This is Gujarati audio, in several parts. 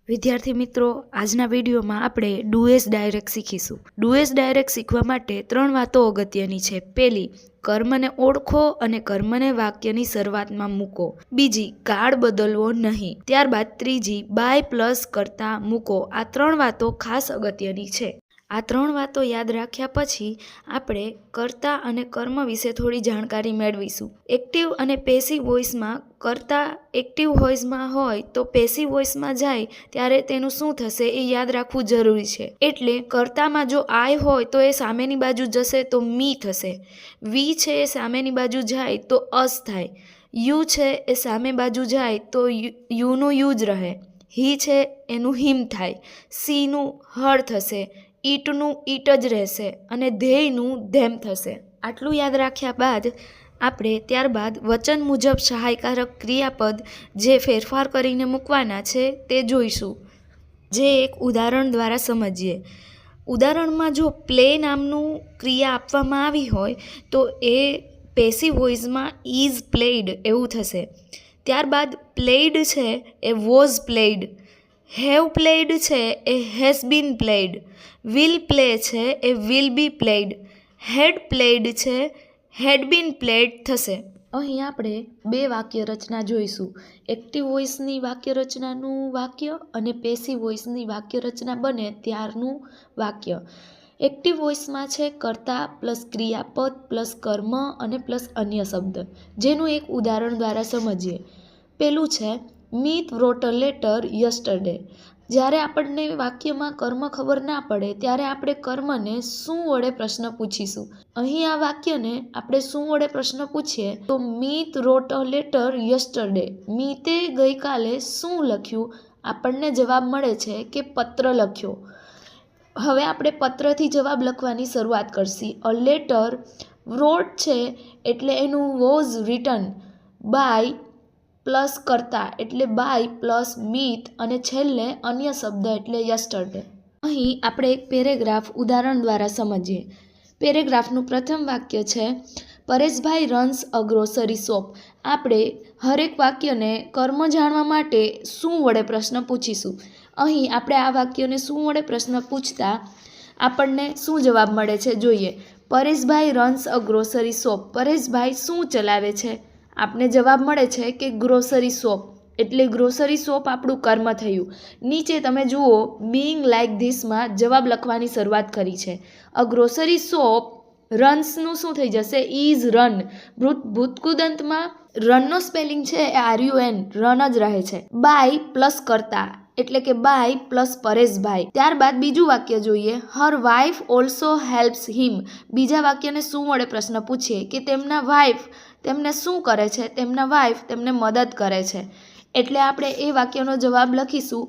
વિદ્યાર્થી મિત્રો, આજના વિડીયોમાં આપણે ડુએસ ડાયરેક્ટ શીખીશું. ડુએસ ડાયરેક્ટ શીખવા માટે 3 વાતો અગત્યની છે. પહેલી, કર્મને ઓળખો અને કર્મને વાક્યની શરૂઆતમાં મૂકો. બીજી, કાળ બદલવો નહીં. ત્યારબાદ ત્રીજી, બાય પ્લસ કરતા મૂકો. આ 3 વાતો ખાસ અગત્યની છે. આ 3 વાતો યાદ રાખ્યા પછી આપણે કર્તા અને કર્મ વિશે થોડી જાણકારી મેળવીશું. એક્ટિવ અને પેસિવ વોઇસમાં કર્તા એક્ટિવ વોઇસમાં હોય તો પેસિવ વોઇસમાં જાય ત્યારે તેનું શું થશે એ યાદ રાખવું જરૂરી છે. એટલે કર્તામાં જો આઈ હોય તો એ સામેની બાજુ જશે તો મી થશે. વી છે એ સામેની બાજુ જાય તો અસ થાય. યુ છે એ સામે બાજુ જાય તો યુનું યુ જ રહે. હી છે એનું હિમ થાય. સીનું હળ થશે. ઈટનું ઈટ જ રહેશે અને ધ્યેયનું ધેમ થશે. આટલું યાદ રાખ્યા બાદ આપણે ત્યારબાદ વચન મુજબ સહાયકારક ક્રિયાપદ જે ફેરફાર કરીને મૂકવાના છે તે જોઈશું, જે એક ઉદાહરણ દ્વારા સમજીએ. ઉદાહરણમાં જો પ્લે નામનું ક્રિયા આપવામાં આવી હોય તો એ પેસિવ વોઇસમાં ઇઝ પ્લેઇડ એવું થશે. ત્યારબાદ પ્લેઇડ છે એ વોઝ પ્લેઇડ. હેવ પ્લેઇડ છે એ has been played. Will play છે એ will be played. Had played છે હેડ બીન પ્લેઇડ થશે. અહીં આપણે 2 વાક્ય રચના જોઈશું. એક્ટિવ વોઇસની વાક્ય રચનાનું વાક્ય અને પેસિવ વોઇસની વાક્ય રચના બને ત્યારનું વાક્ય. એક્ટિવ વોઇસમાં છે કર્તા પ્લસ ક્રિયાપદ પ્લસ કર્મ અને પ્લસ અન્ય શબ્દ, જેનું એક ઉદાહરણ દ્વારા સમજીએ. પેલું છે મીત wrote a letter yesterday. જ્યારે આપણને વાક્યમાં કર્મ ખબર ના પડે ત્યારે આપણે કર્મને શું વડે પ્રશ્ન પૂછીશું. અહીં આ વાક્યને આપણે શું વડે પ્રશ્ન પૂછીએ તો મીત wrote a letter yesterday. મીતે ગઈકાલે શું લખ્યું? આપણને જવાબ મળે છે કે પત્ર લખ્યો. હવે આપણે પત્રથી જવાબ લખવાની શરૂઆત કરશી. અ લેટર wrote છે એટલે એનું વોઝ રિટન બાય પ્લસ કરતા એટલે બાય પ્લસ મીત અને છેલ્લે અન્ય શબ્દ એટલે યસ્ટરડે. અહીં આપણે એક પેરેગ્રાફ ઉદાહરણ દ્વારા સમજીએ. પેરેગ્રાફનું પ્રથમ વાક્ય છે પરેશભાઈ રન્સ અ ગ્રોસરી શોપ. આપણે હરેક વાક્યને કર્મ જાણવા માટે શું વડે પ્રશ્ન પૂછીશું. અહીં આપણે આ વાક્યને શું વડે પ્રશ્ન પૂછતા આપણને શું જવાબ મળે છે જોઈએ. પરેશભાઈ રન્સ અ ગ્રોસરી શોપ. પરેશભાઈ શું ચલાવે છે? આપને જવાબ મળે છે કે ગ્રોસરી શોપ, એટલે ગ્રોસરી શોપ આપણું કર્મ થયું. નીચે તમે જુઓ બીઇંગ લાઇક ધીસમાં જવાબ લખવાની શરૂઆત કરી છે. અ ગ્રોસરી શોપ રન્સનું શું થઈ જશે? Is run. ભૂતકૃદંતમાં રનનો સ્પેલિંગ છે RUN, રન જ રહે છે. બાય પ્લસ કરતા એટલે કે બાય પ્લસ પરેશભાઈ. ત્યારબાદ બીજું વાક્ય જોઈએ. હર વાઇફ ઓલ્સો હેલ્પ્સ હિમ. બીજા વાક્યને શું વડે પ્રશ્ન પૂછીએ કે તેમના વાઇફ તેમને શું કરે છે? તેમના વાઇફ તેમને મદદ કરે છે. એટલે આપણે એ વાક્યનો જવાબ લખીશું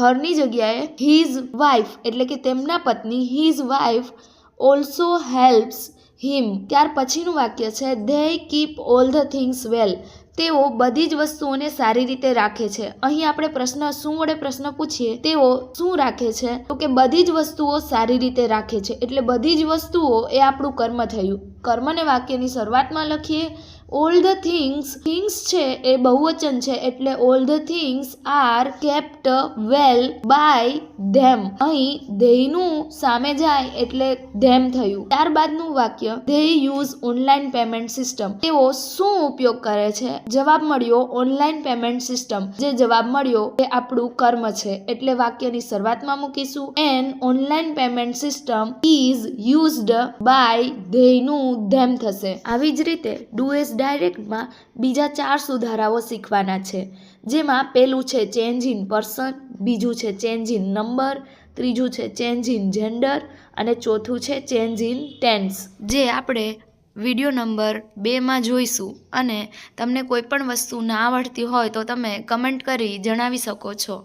હરની જગ્યાએ હિઝ વાઇફ એટલે કે તેમના પત્ની his wife also helps him. ત્યાર પછીનું વાક્ય છે they keep all the things well. તેઓ બધી જ વસ્તુઓને સારી રીતે રાખે છે. અહીં આપણે પ્રશ્ન શું વડે પ્રશ્ન પૂછીએ તેઓ શું રાખે છે તો કે બધી જ વસ્તુઓ સારી રીતે રાખે છે. એટલે બધી જ વસ્તુઓ એ આપણું કર્મ થયું. કર્મને વાક્યની શરૂઆતમાં લખીએ. All the things. થિંગ્સ છે એ બહુવચન છે એટલે all the things are kept well by them. અહીં ધેયનું સામે જાય એટલે ધેમ થયું. ત્યારબાદનું વાક્ય they use online payment system. તેઓ શું ઉપયોગ કરે છે? જવાબ મળ્યો ઓનલાઈન પેમેન્ટ સિસ્ટમ. જે જવાબ મળ્યો એ આપણું કર્મ છે એટલે વાક્યની શરૂઆતમાં મૂકીશું an online payment system is used by ધેયનું ધેમ થશે. આવી જ રીતે ડુએસ ડાયરેક્ટમાં બીજા 4 સુધારાઓ શીખવાના છે, જેમાં પહેલું છે ચેન્જ ઇન પર્સન, બીજું છે ચેન્જ ઇન નંબર, ત્રીજું છે ચેન્જ ઇન જેન્ડર અને ચોથું છે ચેન્જ ઇન ટેન્સ, જે આપણે વિડીયો નંબર 2માં જોઈશું. અને તમને કોઈ પણ વસ્તુ ના આવડતી હોય તો તમે કમેન્ટ કરી જણાવી શકો છો.